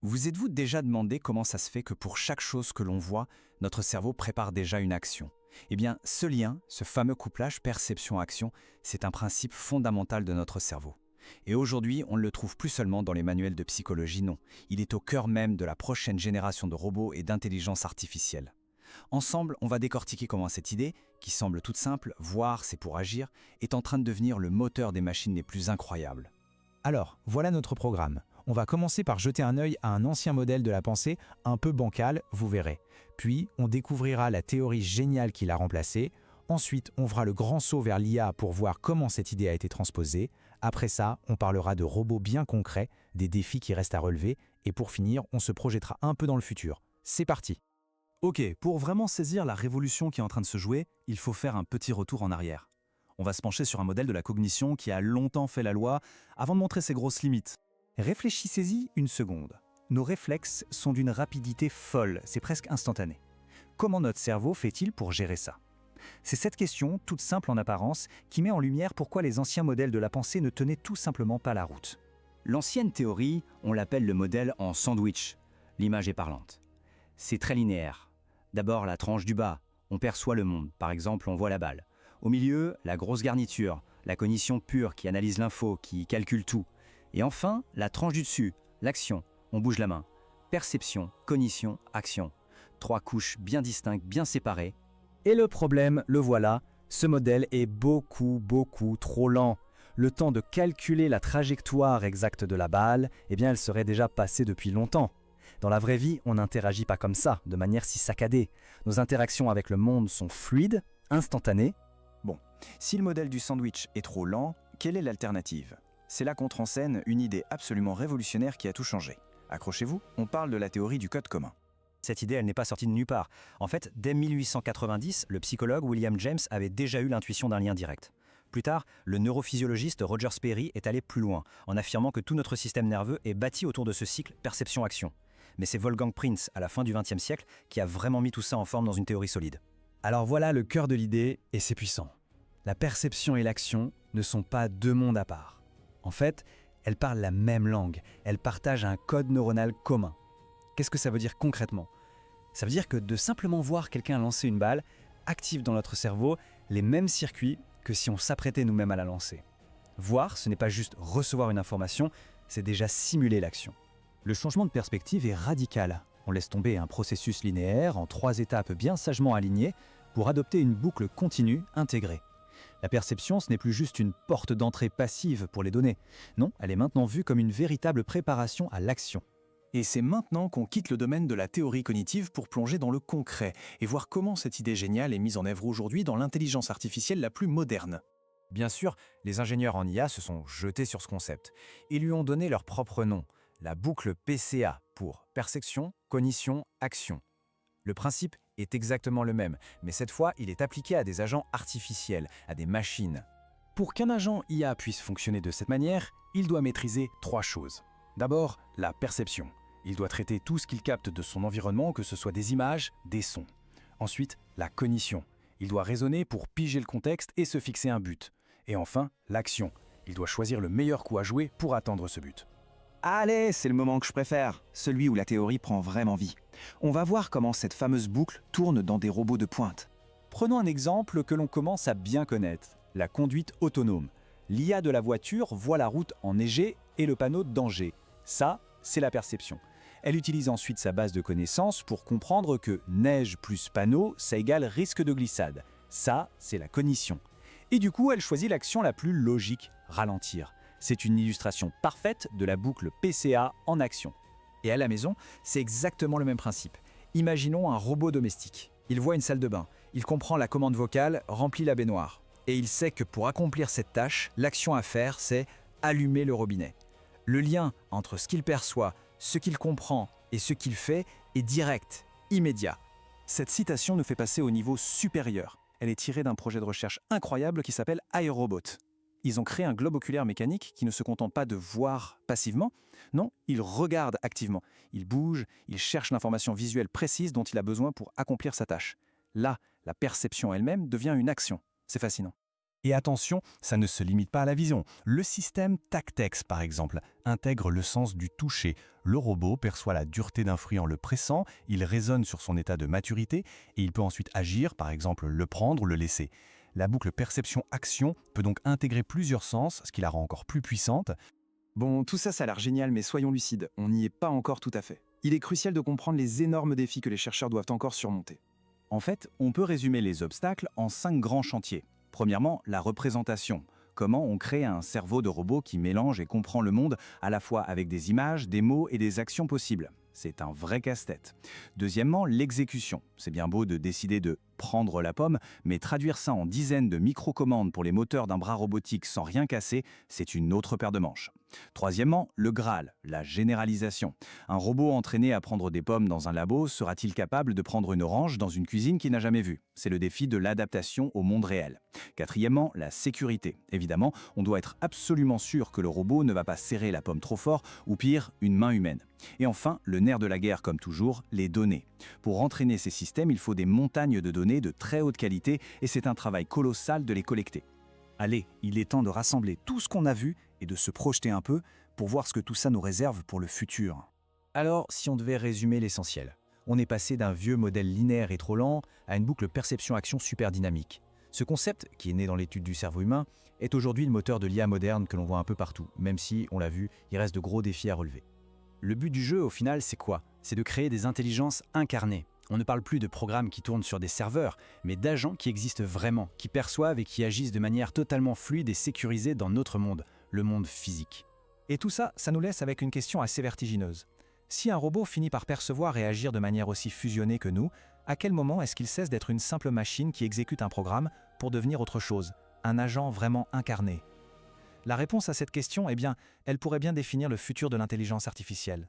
Vous êtes-vous déjà demandé comment ça se fait que pour chaque chose que l'on voit, notre cerveau prépare déjà une action? Eh bien, ce lien, ce fameux couplage perception-action, c'est un principe fondamental de notre cerveau. Et aujourd'hui, on ne le trouve plus seulement dans les manuels de psychologie, non. Il est au cœur même de la prochaine génération de robots et d'intelligence artificielle. Ensemble, on va décortiquer comment cette idée, qui semble toute simple, voir c'est pour agir, est en train de devenir le moteur des machines les plus incroyables. Alors, voilà notre programme. On va commencer par jeter un œil à un ancien modèle de la pensée, un peu bancal, vous verrez. Puis, on découvrira la théorie géniale qui l'a remplacée. Ensuite, on fera le grand saut vers l'IA pour voir comment cette idée a été transposée. Après ça, on parlera de robots bien concrets, des défis qui restent à relever. Et pour finir, on se projettera un peu dans le futur. C'est parti! Ok, pour vraiment saisir la révolution qui est en train de se jouer, il faut faire un petit retour en arrière. On va se pencher sur un modèle de la cognition qui a longtemps fait la loi avant de montrer ses grosses limites. Réfléchissez-y une seconde. Nos réflexes sont d'une rapidité folle, c'est presque instantané. Comment notre cerveau fait-il pour gérer ça? C'est cette question, toute simple en apparence, qui met en lumière pourquoi les anciens modèles de la pensée ne tenaient tout simplement pas la route. L'ancienne théorie, on l'appelle le modèle en sandwich. L'image est parlante. C'est très linéaire. D'abord la tranche du bas, on perçoit le monde, par exemple on voit la balle. Au milieu, la grosse garniture, la cognition pure qui analyse l'info, qui calcule tout. Et enfin, la tranche du dessus, l'action, on bouge la main. Perception, cognition, action. Trois couches bien distinctes, bien séparées. Et le problème, le voilà, ce modèle est beaucoup trop lent. Le temps de calculer la trajectoire exacte de la balle, elle serait déjà passée depuis longtemps. Dans la vraie vie, on n'interagit pas comme ça, de manière si saccadée. Nos interactions avec le monde sont fluides, instantanées. Bon, si le modèle du sandwich est trop lent, quelle est l'alternative? C'est là qu'entre en scène une idée absolument révolutionnaire qui a tout changé. Accrochez-vous, on parle de la théorie du code commun. Cette idée, elle n'est pas sortie de nulle part. En fait, dès 1890, le psychologue William James avait déjà eu l'intuition d'un lien direct. Plus tard, le neurophysiologiste Roger Sperry est allé plus loin, en affirmant que tout notre système nerveux est bâti autour de ce cycle perception-action. Mais c'est Wolfgang Prinz, à la fin du XXe siècle, qui a vraiment mis tout ça en forme dans une théorie solide. Alors voilà le cœur de l'idée, et c'est puissant. La perception et l'action ne sont pas deux mondes à part. En fait, elles parlent la même langue, elles partagent un code neuronal commun. Qu'est-ce que ça veut dire concrètement? Ça veut dire que de simplement voir quelqu'un lancer une balle active dans notre cerveau les mêmes circuits que si on s'apprêtait nous-mêmes à la lancer. Voir, ce n'est pas juste recevoir une information, c'est déjà simuler l'action. Le changement de perspective est radical. On laisse tomber un processus linéaire en 3 étapes bien sagement alignées pour adopter une boucle continue intégrée. La perception, ce n'est plus juste une porte d'entrée passive pour les données. Non, elle est maintenant vue comme une véritable préparation à l'action. Et c'est maintenant qu'on quitte le domaine de la théorie cognitive pour plonger dans le concret et voir comment cette idée géniale est mise en œuvre aujourd'hui dans l'intelligence artificielle la plus moderne. Bien sûr, les ingénieurs en IA se sont jetés sur ce concept. Ils lui ont donné leur propre nom, la boucle PCA pour perception, cognition, action. Le principe est exactement le même, mais cette fois, il est appliqué à des agents artificiels, à des machines. Pour qu'un agent IA puisse fonctionner de cette manière, il doit maîtriser 3 choses. D'abord, la perception. Il doit traiter tout ce qu'il capte de son environnement, que ce soit des images, des sons. Ensuite, la cognition. Il doit raisonner pour piger le contexte et se fixer un but. Et enfin, l'action. Il doit choisir le meilleur coup à jouer pour atteindre ce but. Allez, c'est le moment que je préfère, celui où la théorie prend vraiment vie. On va voir comment cette fameuse boucle tourne dans des robots de pointe. Prenons un exemple que l'on commence à bien connaître, la conduite autonome. L'IA de la voiture voit la route enneigée et le panneau danger. Ça, c'est la perception. Elle utilise ensuite sa base de connaissances pour comprendre que neige plus panneau, ça égale risque de glissade. Ça, c'est la cognition. Et du coup, elle choisit l'action la plus logique, ralentir. C'est une illustration parfaite de la boucle PCA en action. Et à la maison, c'est exactement le même principe. Imaginons un robot domestique. Il voit une salle de bain, il comprend la commande vocale, remplit la baignoire. Et il sait que pour accomplir cette tâche, l'action à faire, c'est allumer le robinet. Le lien entre ce qu'il perçoit, ce qu'il comprend et ce qu'il fait est direct, immédiat. Cette citation nous fait passer au niveau supérieur. Elle est tirée d'un projet de recherche incroyable qui s'appelle iRobot. Ils ont créé un globe oculaire mécanique qui ne se contente pas de voir passivement, non, il regarde activement. Il bouge, il cherche l'information visuelle précise dont il a besoin pour accomplir sa tâche. Là, la perception elle-même devient une action. C'est fascinant. Et attention, ça ne se limite pas à la vision. Le système Tactex, par exemple, intègre le sens du toucher. Le robot perçoit la dureté d'un fruit en le pressant, il raisonne sur son état de maturité et il peut ensuite agir, par exemple le prendre ou le laisser. La boucle perception-action peut donc intégrer plusieurs sens, ce qui la rend encore plus puissante. Bon, tout ça, ça a l'air génial, mais soyons lucides, on n'y est pas encore tout à fait. Il est crucial de comprendre les énormes défis que les chercheurs doivent encore surmonter. En fait, on peut résumer les obstacles en 5 grands chantiers. Premièrement, la représentation. Comment on crée un cerveau de robot qui mélange et comprend le monde à la fois avec des images, des mots et des actions possibles. C'est un vrai casse-tête. Deuxièmement, l'exécution. C'est bien beau de décider de prendre la pomme, mais traduire ça en dizaines de micro-commandes pour les moteurs d'un bras robotique sans rien casser, c'est une autre paire de manches. Troisièmement, le Graal, la généralisation. Un robot entraîné à prendre des pommes dans un labo sera-t-il capable de prendre une orange dans une cuisine qu'il n'a jamais vue? C'est le défi de l'adaptation au monde réel. Quatrièmement, la sécurité. Évidemment, on doit être absolument sûr que le robot ne va pas serrer la pomme trop fort ou pire, une main humaine. Et enfin, le nerf de la guerre comme toujours, les données. Pour entraîner ces systèmes, il faut des montagnes de données de très haute qualité et c'est un travail colossal de les collecter. Allez, il est temps de rassembler tout ce qu'on a vu et de se projeter un peu pour voir ce que tout ça nous réserve pour le futur. Alors, si on devait résumer l'essentiel, on est passé d'un vieux modèle linéaire et trop lent à une boucle perception-action super dynamique. Ce concept, qui est né dans l'étude du cerveau humain, est aujourd'hui le moteur de l'IA moderne que l'on voit un peu partout, même si, on l'a vu, il reste de gros défis à relever. Le but du jeu, au final, c'est quoi? C'est de créer des intelligences incarnées. On ne parle plus de programmes qui tournent sur des serveurs, mais d'agents qui existent vraiment, qui perçoivent et qui agissent de manière totalement fluide et sécurisée dans notre monde, le monde physique. Et tout ça, ça nous laisse avec une question assez vertigineuse. Si un robot finit par percevoir et agir de manière aussi fusionnée que nous, à quel moment est-ce qu'il cesse d'être une simple machine qui exécute un programme pour devenir autre chose, un agent vraiment incarné? La réponse à cette question, eh bien, elle pourrait bien définir le futur de l'intelligence artificielle.